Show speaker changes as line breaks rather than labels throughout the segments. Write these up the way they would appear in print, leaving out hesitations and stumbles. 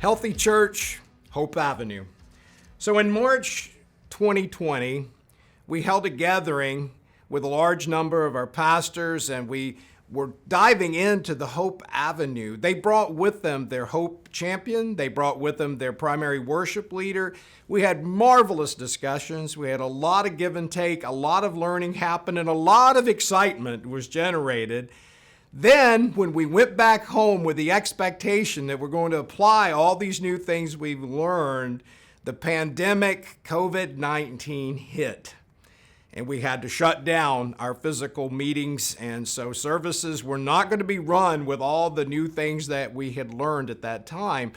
Healthy Church, Hope Avenue. So in March 2020, we held a gathering with a large number of our pastors, and we were diving into the Hope Avenue. They brought with them their Hope champion. They brought with them their primary worship leader. We had marvelous discussions. We had a lot of give and take, a lot of learning happened, and a lot of excitement was generated. Then, when we went back home with the expectation that we're going to apply all these new things we've learned, the pandemic, COVID-19 hit. And we had to shut down our physical meetings, and so services were not going to be run with all the new things that we had learned at that time.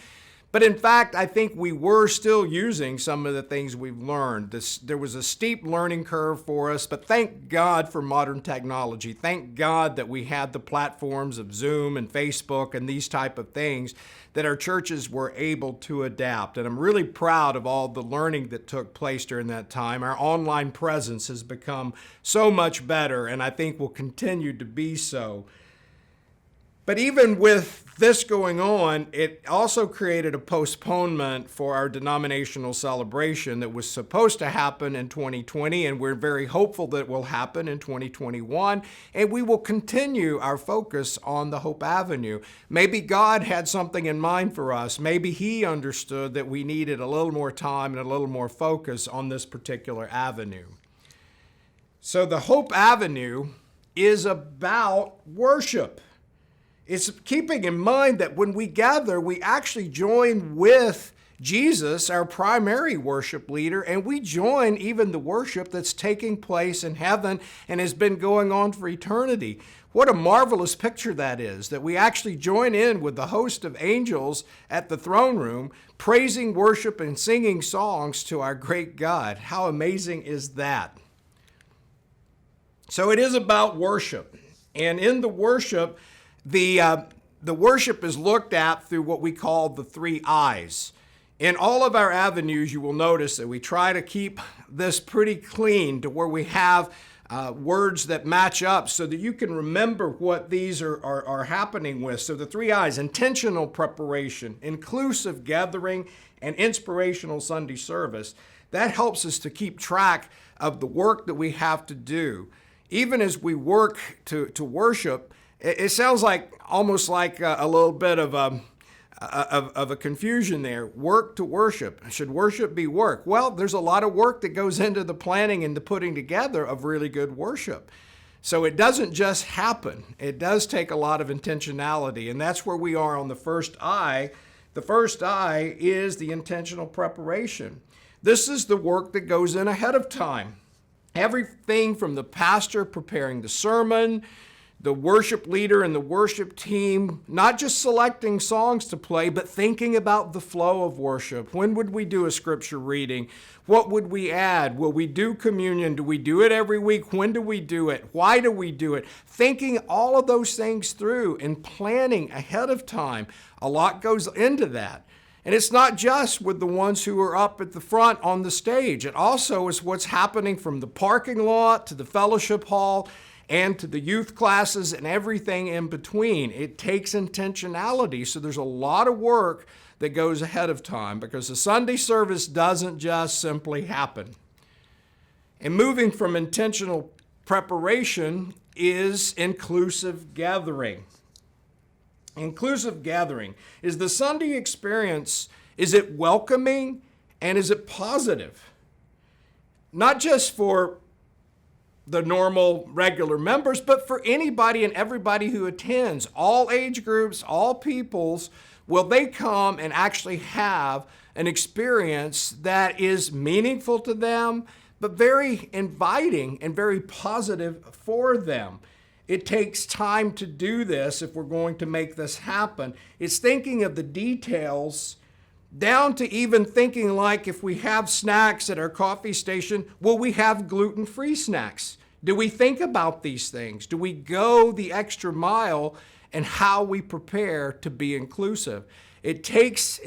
But in fact, I think we were still using some of the things we've learned. There was a steep learning curve for us, but thank God for modern technology. Thank God that we had the platforms of Zoom and Facebook and these type of things that our churches were able to adapt. And I'm really proud of all the learning that took place during that time. Our online presence has become so much better, and I think will continue to be so. But even with this going on, it also created a postponement for our denominational celebration that was supposed to happen in 2020, and we're very hopeful that it will happen in 2021, and we will continue our focus on the Hope Avenue. Maybe God had something in mind for us. Maybe He understood that we needed a little more time and a little more focus on this particular avenue. So the Hope Avenue is about worship. It's keeping in mind that when we gather, we actually join with Jesus, our primary worship leader, and we join even the worship that's taking place in heaven and has been going on for eternity. What a marvelous picture that is, that we actually join in with the host of angels at the throne room, praising, worship, and singing songs to our great God. How amazing is that? So it is about worship, and in the worship, the worship is looked at through what we call the 3 I's. In all of our avenues, you will notice that we try to keep this pretty clean to where we have words that match up so that you can remember what these are happening with. So the 3 I's: intentional preparation, inclusive gathering, and inspirational Sunday service. That helps us to keep track of the work that we have to do. Even as we work to worship, it sounds like almost like a little bit of a confusion there. Work to worship. Should worship be work? Well, there's a lot of work that goes into the planning and the putting together of really good worship. So it doesn't just happen. It does take a lot of intentionality, and that's where we are on the first I. The first I is the intentional preparation. This is the work that goes in ahead of time. Everything from the pastor preparing the sermon, the worship leader and the worship team, not just selecting songs to play, but thinking about the flow of worship. When would we do a scripture reading? What would we add? Will we do communion? Do we do it every week? When do we do it? Why do we do it? Thinking all of those things through and planning ahead of time. A lot goes into that. And it's not just with the ones who are up at the front on the stage. It also is what's happening from the parking lot to the fellowship hall and to the youth classes and everything in between. It takes intentionality. So there's a lot of work that goes ahead of time because the Sunday service doesn't just simply happen. And moving from intentional preparation is inclusive gathering. Inclusive gathering. Is the Sunday experience, is it welcoming and is it positive? Not just for the normal, regular members, but for anybody and everybody who attends, all age groups, all peoples, will they come and actually have an experience that is meaningful to them, but very inviting and very positive for them. It takes time to do this if we're going to make this happen. It's thinking of the details down to even thinking like if we have snacks at our coffee station, will we have gluten-free snacks? Do we think about these things? Do we go the extra mile in how we prepare to be inclusive? It takes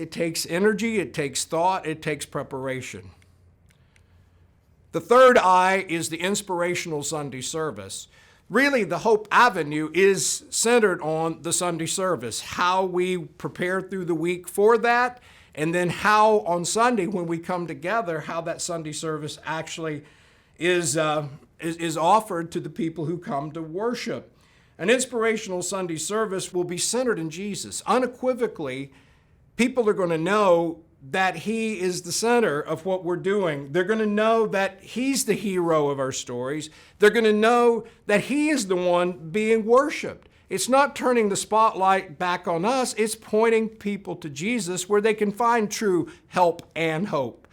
energy, it takes thought, it takes preparation. The third I is the inspirational Sunday service. really the Hope Avenue is centered on the Sunday service, how we prepare through the week for that, and then how on Sunday when we come together, how that Sunday service actually is offered to the people who come to worship. An inspirational Sunday service will be centered in Jesus. Unequivocally, people are going to know that he is the center of what we're doing. They're going to know that he's the hero of our stories. They're going to know that he is the one being worshiped. It's not turning the spotlight back on us. It's pointing people to Jesus where they can find true help and hope.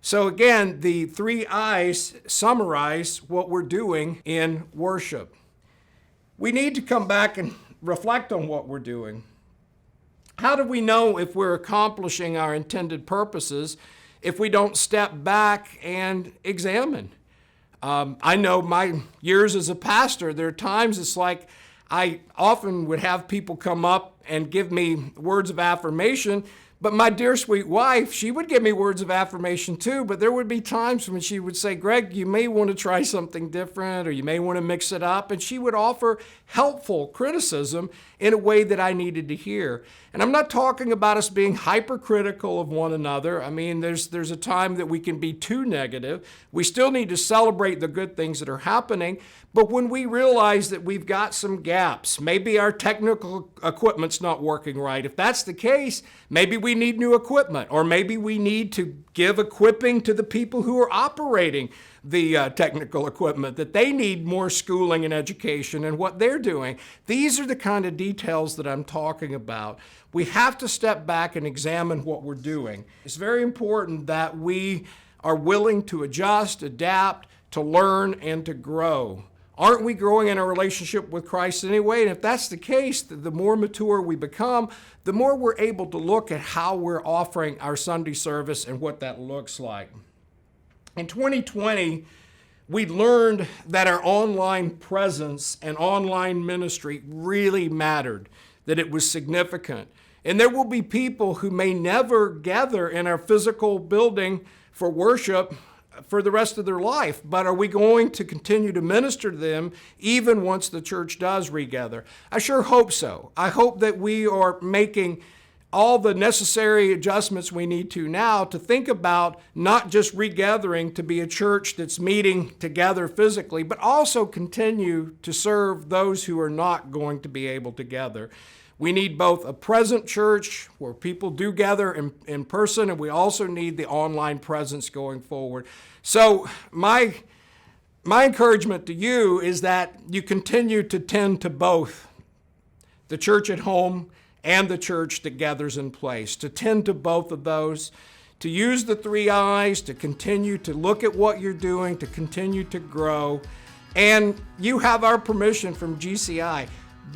So again, the 3 I's summarize what we're doing in worship. We need to come back and reflect on what we're doing. How do we know if we're accomplishing our intended purposes if we don't step back and examine? I know my years as a pastor, there are times it's like I often would have people come up and give me words of affirmation, but my dear sweet wife, she would give me words of affirmation too, but there would be times when she would say, Greg, you may want to try something different, or you may want to mix it up, and she would offer helpful criticism in a way that I needed to hear. And I'm not talking about us being hypercritical of one another. I mean, there's a time that we can be too negative. We still need to celebrate the good things that are happening, but when we realize that we've got some gaps, maybe our technical equipment's not working right, if that's the case, maybe we need new equipment, or maybe we need to give equipping to the people who are operating the technical equipment, that they need more schooling and education in what they're doing. These are the kind of details that I'm talking about. We have to step back and examine what we're doing. It's very important that we are willing to adjust, adapt, to learn, and to grow. Aren't we growing in our relationship with Christ anyway? And if that's the case, the more mature we become, the more we're able to look at how we're offering our Sunday service and what that looks like. In 2020, we learned that our online presence and online ministry really mattered, that it was significant. And there will be people who may never gather in our physical building for worship for the rest of their life, but are we going to continue to minister to them even once the church does regather? I sure hope so. I hope that we are making all the necessary adjustments we need to now to think about not just regathering to be a church that's meeting together physically, but also continue to serve those who are not going to be able to gather. We need both a present church where people do gather in person, and we also need the online presence going forward. So my encouragement to you is that you continue to tend to both the church at home and the church that gathers in place, to tend to both of those, to use the 3 I's, to continue to look at what you're doing, to continue to grow. And you have our permission from GCI.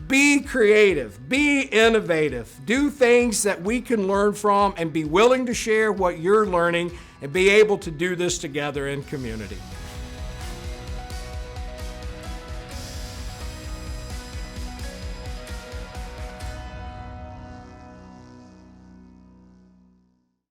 Be creative, be innovative, do things that we can learn from, and be willing to share what you're learning and be able to do this together in community.